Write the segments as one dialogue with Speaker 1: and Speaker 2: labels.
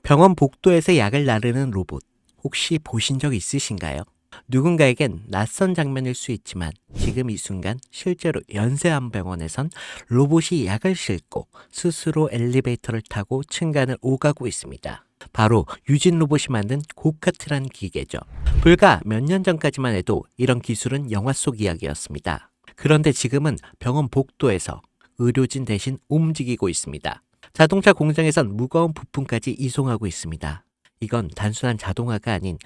Speaker 1: 병원 복도에서 약을 나르는 로봇, 혹시 보신 적 있으신가요? 누군가에겐 낯선 장면일 수 있지만 지금 이 순간 실제로 연세한 병원에선 로봇이 약을 싣고 스스로 엘리베이터를 타고 층간을 오가고 있습니다. 바로 유진 로봇이 만든 고카트란 기계죠. 불과 몇 년 전까지만 해도 이런 기술은 영화 속 이야기였습니다. 그런데 지금은 병원 복도에서 의료진 대신 움직이고 있습니다. 자동차 공장에선 무거운 부품까지 이송하고 있습니다. 이건 단순한 자동화가 아닌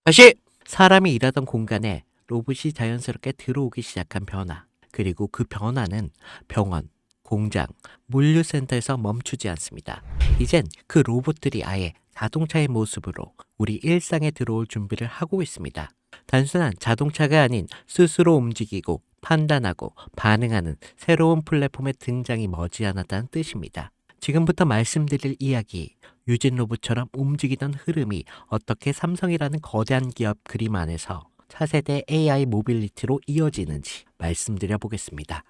Speaker 1: 다시! 사람이 일하던 공간에 로봇이 자연스럽게 들어오기 시작한 변화. 그리고 그 변화는 병원, 공장, 물류센터에서 멈추지 않습니다. 이젠 그 로봇들이 아예 자동차의 모습으로 우리 일상에 들어올 준비를 하고 있습니다. 단순한 자동차가 아닌 스스로 움직이고 판단하고 반응하는 새로운 플랫폼의 등장이 머지않았다는 뜻입니다. 지금부터 말씀드릴 이야기, 유진 로봇처럼 움직이던 흐름이 어떻게 삼성이라는 거대한 기업 그림 안에서 차세대 AI 모빌리티로 이어지는지 말씀드려 보겠습니다.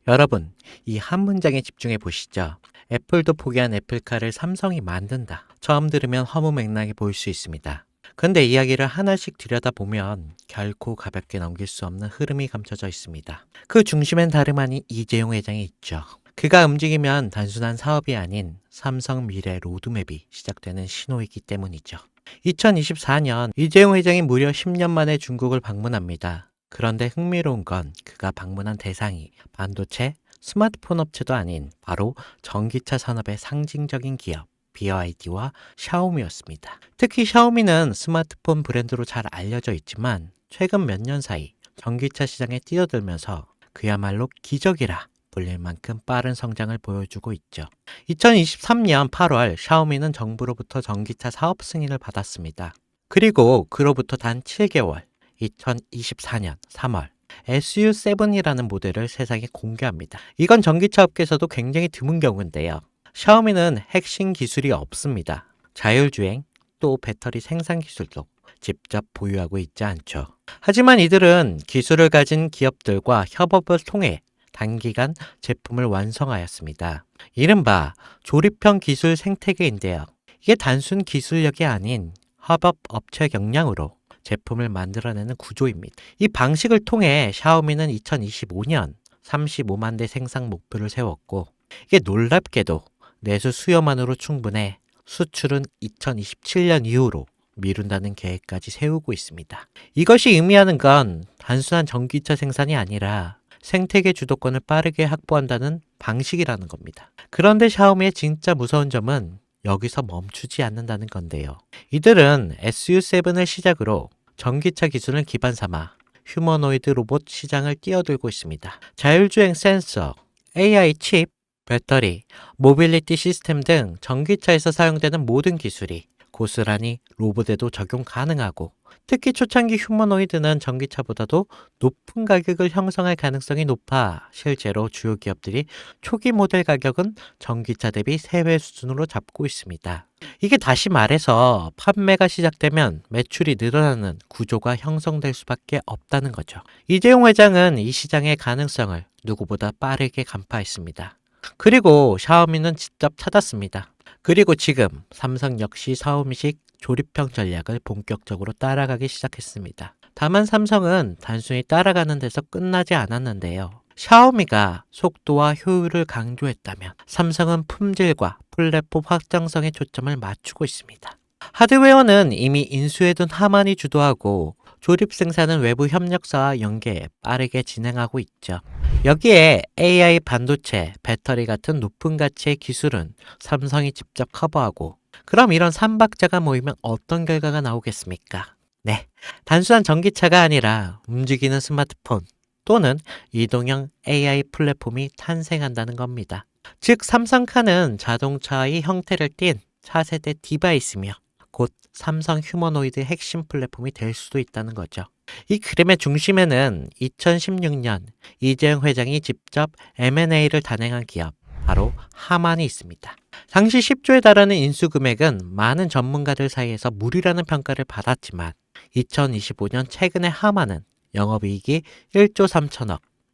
Speaker 1: 여러분, 이 한 문장에 집중해 보시죠. 애플도 포기한 애플카를 삼성이 만든다. 처음 들으면 허무맹랑해 보일 수 있습니다. 근데 이야기를 하나씩 들여다보면 결코 가볍게 넘길 수 없는 흐름이 감춰져 있습니다. 그 중심엔 다름 아닌 이재용 회장이 있죠. 그가 움직이면 단순한 사업이 아닌 삼성 미래 로드맵이 시작되는 신호이기 때문이죠. 2024년 이재용 회장이 무려 10년 만에 중국을 방문합니다. 그런데 흥미로운 건 그가 방문한 대상이 반도체, 스마트폰 업체도 아닌 바로 전기차 산업의 상징적인 기업 BYD와 샤오미였습니다. 특히 샤오미는 스마트폰 브랜드로 잘 알려져 있지만 최근 몇 년 사이 전기차 시장에 뛰어들면서 그야말로 기적이라 불릴 만큼 빠른 성장을 보여주고 있죠. 2023년 8월 샤오미는 정부로부터 전기차 사업 승인을 받았습니다. 그리고 그로부터 단 7개월, 2024년 3월 SU7이라는 모델을 세상에 공개합니다. 이건 전기차 업계에서도 굉장히 드문 경우인데요. 샤오미는 핵심 기술이 없습니다. 자율주행, 또 배터리 생산 기술도 직접 보유하고 있지 않죠. 하지만 이들은 기술을 가진 기업들과 협업을 통해 단기간 제품을 완성하였습니다. 이른바 조립형 기술 생태계인데요. 이게 단순 기술력이 아닌 협업 업체 역량으로 제품을 만들어내는 구조입니다. 이 방식을 통해 샤오미는 2025년 35만 대 생산 목표를 세웠고 이게 놀랍게도 내수 수요만으로 충분해 수출은 2027년 이후로 미룬다는 계획까지 세우고 있습니다. 이것이 의미하는 건 단순한 전기차 생산이 아니라 생태계 주도권을 빠르게 확보한다는 방식이라는 겁니다. 그런데 샤오미의 진짜 무서운 점은 여기서 멈추지 않는다는 건데요. 이들은 SU7을 시작으로 전기차 기술을 기반 삼아 휴머노이드 로봇 시장을 뛰어들고 있습니다. 자율주행 센서, AI 칩, 배터리, 모빌리티 시스템 등 전기차에서 사용되는 모든 기술이 고스란히 로봇에도 적용 가능하고 특히 초창기 휴머노이드는 전기차보다도 높은 가격을 형성할 가능성이 높아 실제로 주요 기업들이 초기 모델 가격은 전기차 대비 3배 수준으로 잡고 있습니다. 이게 다시 말해서 판매가 시작되면 매출이 늘어나는 구조가 형성될 수밖에 없다는 거죠. 이재용 회장은 이 시장의 가능성을 누구보다 빠르게 간파했습니다. 그리고 샤오미는 직접 찾았습니다. 그리고 지금 삼성 역시 샤오미식 조립형 전략을 본격적으로 따라가기 시작했습니다. 다만 삼성은 단순히 따라가는 데서 끝나지 않았는데요. 샤오미가 속도와 효율을 강조했다면 삼성은 품질과 플랫폼 확장성에 초점을 맞추고 있습니다. 하드웨어는 이미 인수해둔 하만이 주도하고 조립 생산은 외부 협력사와 연계 빠르게 진행하고 있죠. 여기에 AI 반도체, 배터리 같은 높은 가치의 기술은 삼성이 직접 커버하고 그럼 이런 삼박자가 모이면 어떤 결과가 나오겠습니까? 네, 단순한 전기차가 아니라 움직이는 스마트폰 또는 이동형 AI 플랫폼이 탄생한다는 겁니다. 즉 삼성카는 자동차의 형태를 띤 차세대 디바이스며 곧 삼성 휴머노이드 핵심 플랫폼이 될 수도 있다는 거죠. 이 그림의 중심에는 2016년 이재용 회장이 직접 M&A를 단행한 기업, 바로 하만이 있습니다. 당시 10조에 달하는 인수 금액은 많은 전문가들 사이에서 무리라는 평가를 받았지만 2025년 최근에 하만은 영업이익이 1조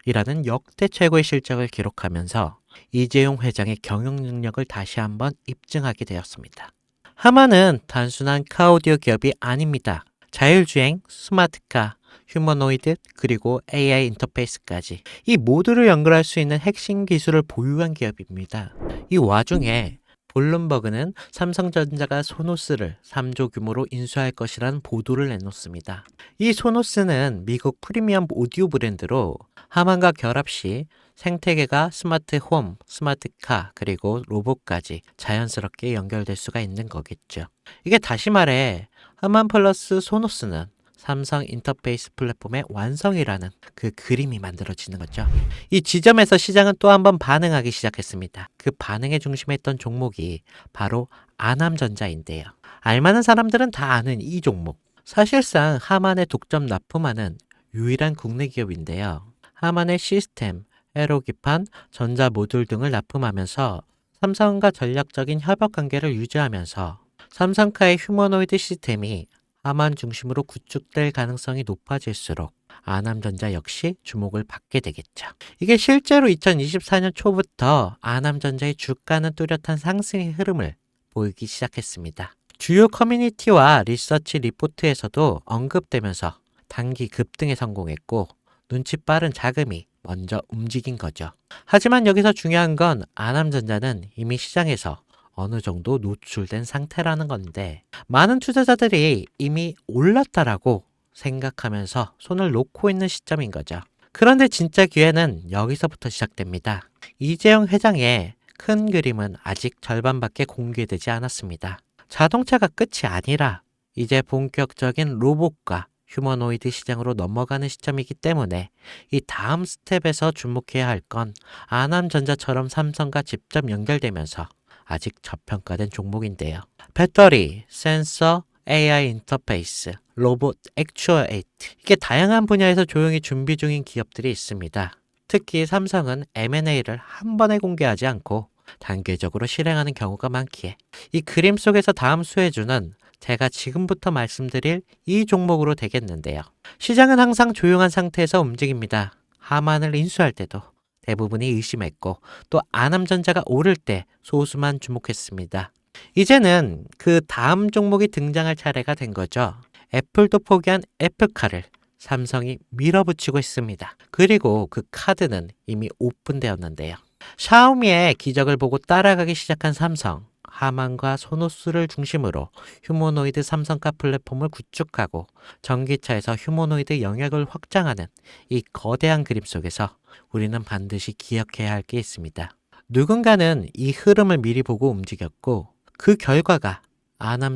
Speaker 1: 3천억이라는 역대 최고의 실적을 기록하면서 이재용 회장의 경영 능력을 다시 한번 입증하게 되었습니다. 하만은 단순한 카오디오 기업이 아닙니다. 자율주행, 스마트카, 휴머노이드, 그리고 AI 인터페이스까지 이 모두를 연결할 수 있는 핵심 기술을 보유한 기업입니다. 이 와중에 블룸버그는 삼성전자가 소노스를 3조 규모로 인수할 것이라는 보도를 내놓습니다. 이 소노스는 미국 프리미엄 오디오 브랜드로 하만과 결합 시 생태계가 스마트 홈, 스마트카, 그리고 로봇까지 자연스럽게 연결될 수가 있는 거겠죠. 이게 다시 말해 하만 플러스 소노스는 삼성 인터페이스 플랫폼의 완성이라는 그 그림이 만들어지는 거죠. 이 지점에서 시장은 또 한 번 반응하기 시작했습니다. 그 반응의 중심에 있던 종목이 바로 아남전자인데요. 알만한 사람들은 다 아는 이 종목. 사실상 하만에 독점 납품하는 유일한 국내 기업인데요. 하만의 시스템, 에로기판, 전자 모듈 등을 납품하면서 삼성과 전략적인 협업 관계를 유지하면서 삼성카의 휴머노이드 시스템이 하만 중심으로 구축될 가능성이 높아질수록 아남전자 역시 주목을 받게 되겠죠. 이게 실제로 2024년 초부터 아남전자의 주가는 뚜렷한 상승의 흐름을 보이기 시작했습니다. 주요 커뮤니티와 리서치 리포트에서도 언급되면서 단기 급등에 성공했고 눈치 빠른 자금이 먼저 움직인 거죠. 하지만 여기서 중요한 건 아남전자는 이미 시장에서 어느 정도 노출된 상태라는 건데 많은 투자자들이 이미 올랐다라고 생각하면서 손을 놓고 있는 시점인 거죠. 그런데 진짜 기회는 여기서부터 시작됩니다. 이재용 회장의 큰 그림은 아직 절반밖에 공개되지 않았습니다. 자동차가 끝이 아니라 이제 본격적인 로봇과 휴머노이드 시장으로 넘어가는 시점이기 때문에 이 다음 스텝에서 주목해야 할 건 아남전자처럼 삼성과 직접 연결되면서 아직 저평가된 종목인데요. 배터리, 센서, AI 인터페이스, 로봇, 액추어에이트 이게 다양한 분야에서 조용히 준비 중인 기업들이 있습니다. 특히 삼성은 M&A를 한 번에 공개하지 않고 단계적으로 실행하는 경우가 많기에 이 그림 속에서 다음 수혜주는 제가 지금부터 말씀드릴 이 종목으로 되겠는데요. 시장은 항상 조용한 상태에서 움직입니다. 하만을 인수할 때도 대부분이 의심했고 또 아남전자가 오를 때 소수만 주목했습니다. 이제는 그 다음 종목이 등장할 차례가 된 거죠. 애플도 포기한 애플카를 삼성이 밀어붙이고 있습니다. 그리고 그 카드는 이미 오픈되었는데요. 샤오미의 기적을 보고 따라가기 시작한 삼성, 하만과 소노스를 중심으로 휴머노이드 삼성카 플랫폼을 구축하고 전기차에서 휴머노이드 영역을 확장하는 이 거대한 그림 속에서 우리는 반드시 기억해야 할 게 있습니다. 누군가는 이 흐름을 미리 보고 움직였고 그 결과가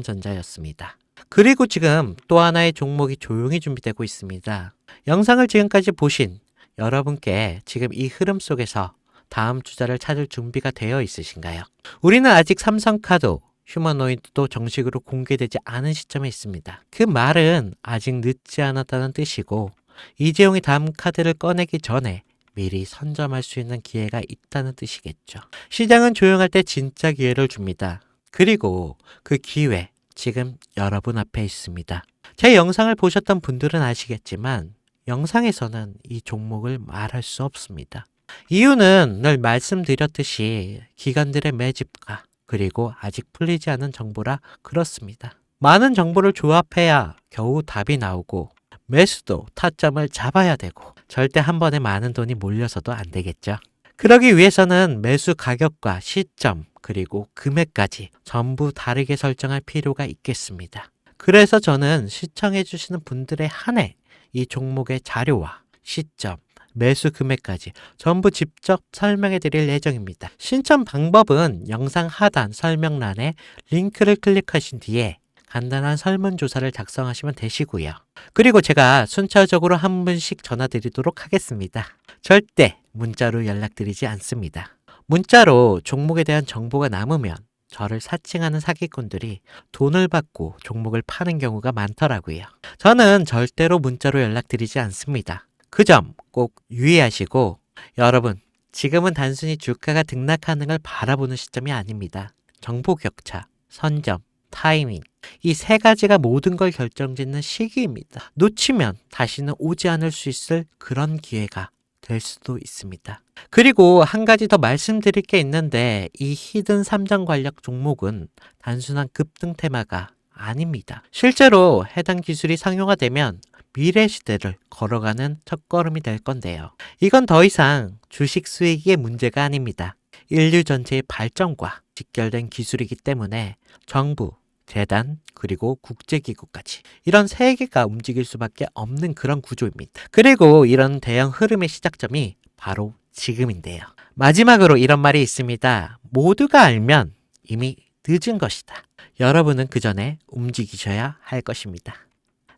Speaker 1: 아남전자였습니다. 그리고 지금 또 하나의 종목이 조용히 준비되고 있습니다. 영상을 지금까지 보신 여러분께 지금 이 흐름 속에서 다음 투자를 찾을 준비가 되어 있으신가요? 우리는 아직 삼성카도 휴머노이드도 정식으로 공개되지 않은 시점에 있습니다. 그 말은 아직 늦지 않았다는 뜻이고 이재용이 다음 카드를 꺼내기 전에 미리 선점할 수 있는 기회가 있다는 뜻이겠죠. 시장은 조용할 때 진짜 기회를 줍니다. 그리고 그 기회 지금 여러분 앞에 있습니다. 제 영상을 보셨던 분들은 아시겠지만 영상에서는 이 종목을 말할 수 없습니다. 이유는 늘 말씀드렸듯이 기관들의 매집과 그리고 아직 풀리지 않은 정보라 그렇습니다. 많은 정보를 조합해야 겨우 답이 나오고 매수도 타점을 잡아야 되고 절대 한 번에 많은 돈이 몰려서도 안 되겠죠. 그러기 위해서는 매수 가격과 시점 그리고 금액까지 전부 다르게 설정할 필요가 있겠습니다. 그래서 저는 시청해 주시는 분들에 한해 이 종목의 자료와 시점 매수 금액까지 전부 직접 설명해 드릴 예정입니다. 신청 방법은 영상 하단 설명란에 링크를 클릭하신 뒤에 간단한 설문조사를 작성하시면 되시고요. 그리고 제가 순차적으로 한 분씩 전화 드리도록 하겠습니다. 절대 문자로 연락드리지 않습니다. 문자로 종목에 대한 정보가 남으면 저를 사칭하는 사기꾼들이 돈을 받고 종목을 파는 경우가 많더라고요. 저는 절대로 문자로 연락드리지 않습니다. 그 점 꼭 유의하시고 여러분 지금은 단순히 주가가 등락하는 걸 바라보는 시점이 아닙니다. 정보 격차, 선점, 타이밍 이 세 가지가 모든 걸 결정짓는 시기입니다. 놓치면 다시는 오지 않을 수 있을 그런 기회가 될 수도 있습니다. 그리고 한 가지 더 말씀드릴 게 있는데 이 히든 삼정 관력 종목은 단순한 급등 테마가 아닙니다. 실제로 해당 기술이 상용화되면 미래 시대를 걸어가는 첫걸음이 될 건데요. 이건 더 이상 주식 수익의 문제가 아닙니다. 인류 전체의 발전과 직결된 기술이기 때문에 정부, 재단, 그리고 국제기구까지 이런 세계가 움직일 수밖에 없는 그런 구조입니다. 그리고 이런 대형 흐름의 시작점이 바로 지금인데요. 마지막으로 이런 말이 있습니다. 모두가 알면 이미 늦은 것이다. 여러분은 그 전에 움직이셔야 할 것입니다.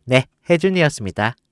Speaker 1: 네, 혜준이었습니다.